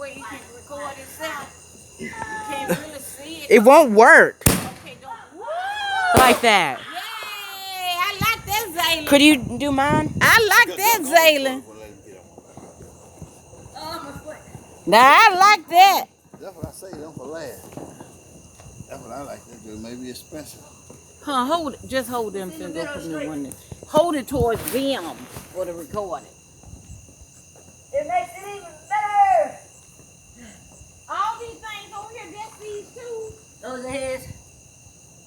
where you can record itself. You can't really see it. It won't work. Okay, don't. Whoa! Like that. Yay! I like that Zaylen. Could you do mine? I like that Zaylen. Nah, I like that. That's what I say, them for last. That's what I like to do. Maybe expensive. Huh, hold it. Just hold them fingers for me one day. Hold it towards them for the recording. It makes it even better. All these things over here, that's these two. Those are his.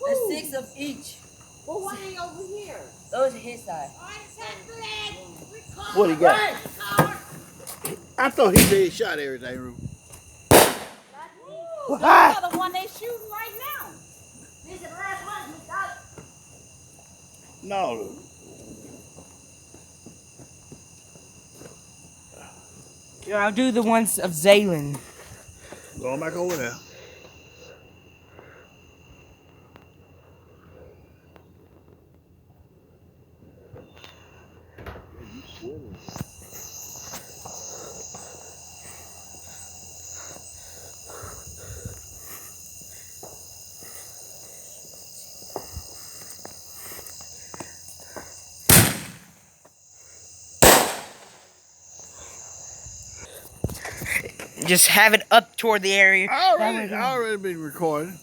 There's 6 of each. Well, why ain't over here? Those are his side. What he got? I thought he said he shot everything, Ruth. Ooh, that's the one they shooting right now. This is the last one. We got it. No. Yeah, I'll do the ones of Zaylen. Going back over there. Just have it up toward the area. I already been recording.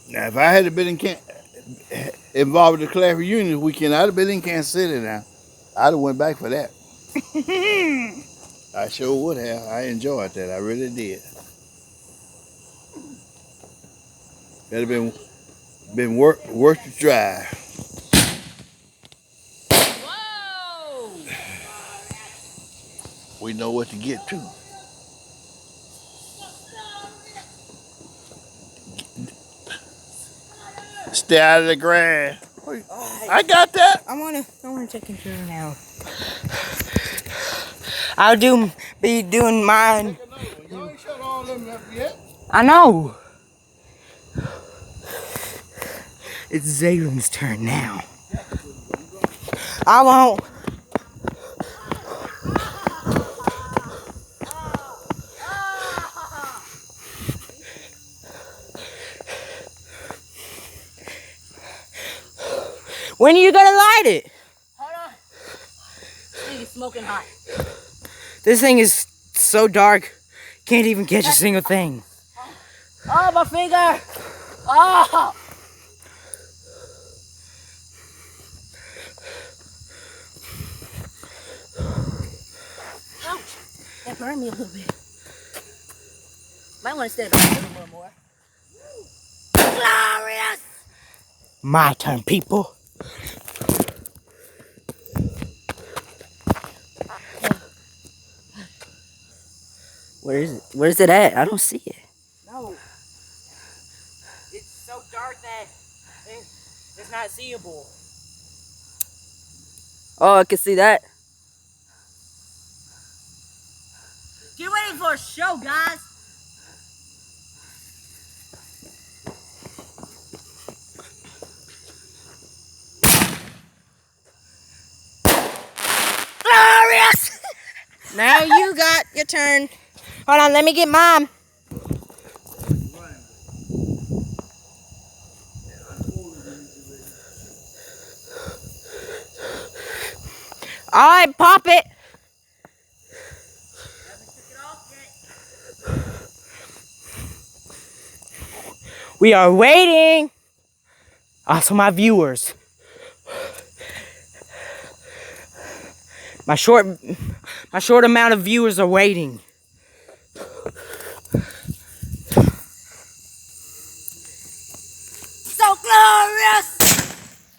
Now, if I had been involved in the class reunion this weekend, I'd have been in Kansas City now. I'd have went back for that. I sure would have. I enjoyed that. I really did. That'd have been worth the drive. Whoa! We know what to get to. Stay out of the grass. I got that. I wanna take control now. Be doing mine. You ain't shut all them up yet. I know. It's Zaylen's turn now. I won't. When are you gonna light it? Hold on. This thing is smoking hot. This thing is so dark, can't even catch a single thing. Oh, my finger. Oh. Ouch. That burned me a little bit. Might want to stand up a little more. Glorious. My turn, people. Where is it? Where's it at? I don't see it. No. It's so dark that it's not seeable. Oh, I can see that. Get ready for a show, guys. Glorious! Now you got your turn. Hold on, let me get mine. All right, pop it. We are waiting. Also, my viewers. My short amount of viewers are waiting. So glorious!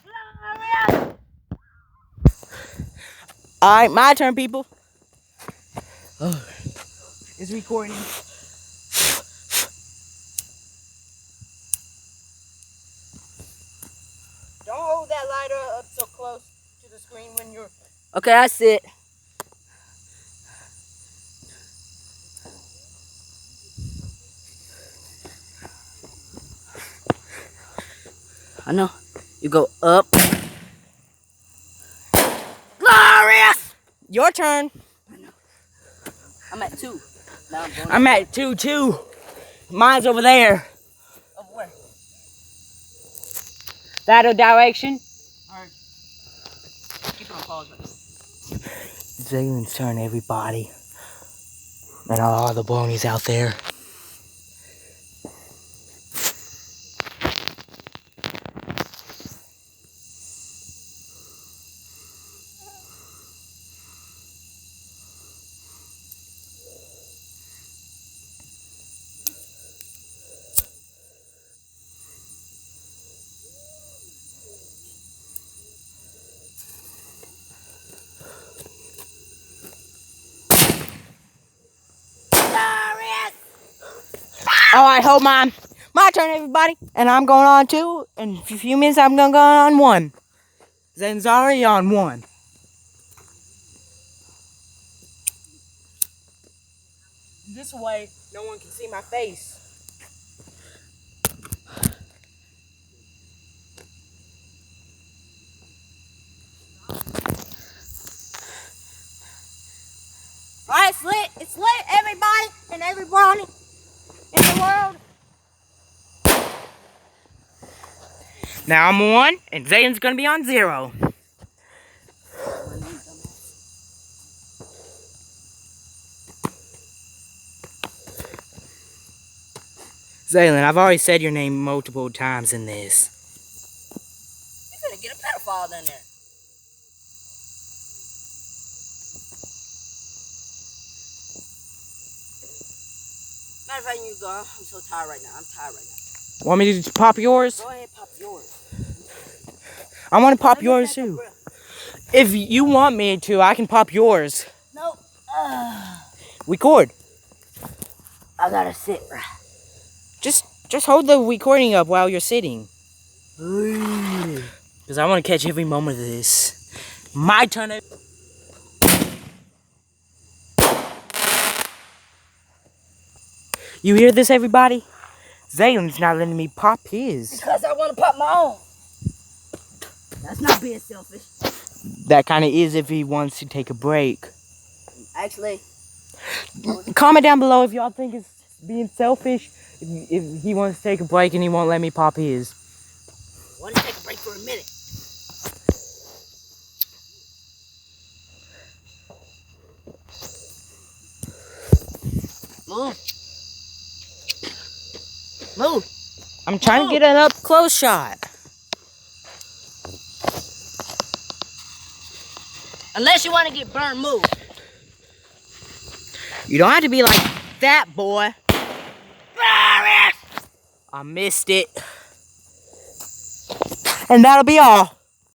Glorious! Alright, my turn, people. Oh, it's recording. lighter up so close to the screen when you're... Okay, I see it. I know. You go up. Glorious! Your turn. I'm at 2. Now I'm going I'm at 2 too. Mine's over there. Over where? That direction. Alright. Keep it on pause right now. Zalen's turn, everybody. And all the bronies out there. Alright, hold mine. My turn, everybody. And I'm going on 2. In a few minutes, I'm going to go on 1. Zen's already on 1. This way, no one can see my face. Alright, it's lit. It's lit, everybody and every brownie in the world. Now I'm 1, and Zayden's gonna be on 0. Zaylen, I've already said your name multiple times in this. You're gonna get a pedophile in there. Matter of fact, you go. I'm so tired right now. I'm tired right now. Want me to pop yours? Go ahead, pop yours. I want to pop Let me yours catch a too. breath. If you want me to, I can pop yours. Nope. Record. I gotta sit. Just hold the recording up while you're sitting. Because I want to catch every moment of this. My turn. You hear this, everybody? Zaylen's not letting me pop his. Because I want to pop my own. That's not being selfish. That kind of is if he wants to take a break. Actually. Comment down below if y'all think it's being selfish. If he wants to take a break and he won't let me pop his. I want to take a break for a minute. Move. Move. I'm trying to get an up close shot. Unless you want to get burned, move. You don't have to be like that, boy. I missed it. And that'll be all.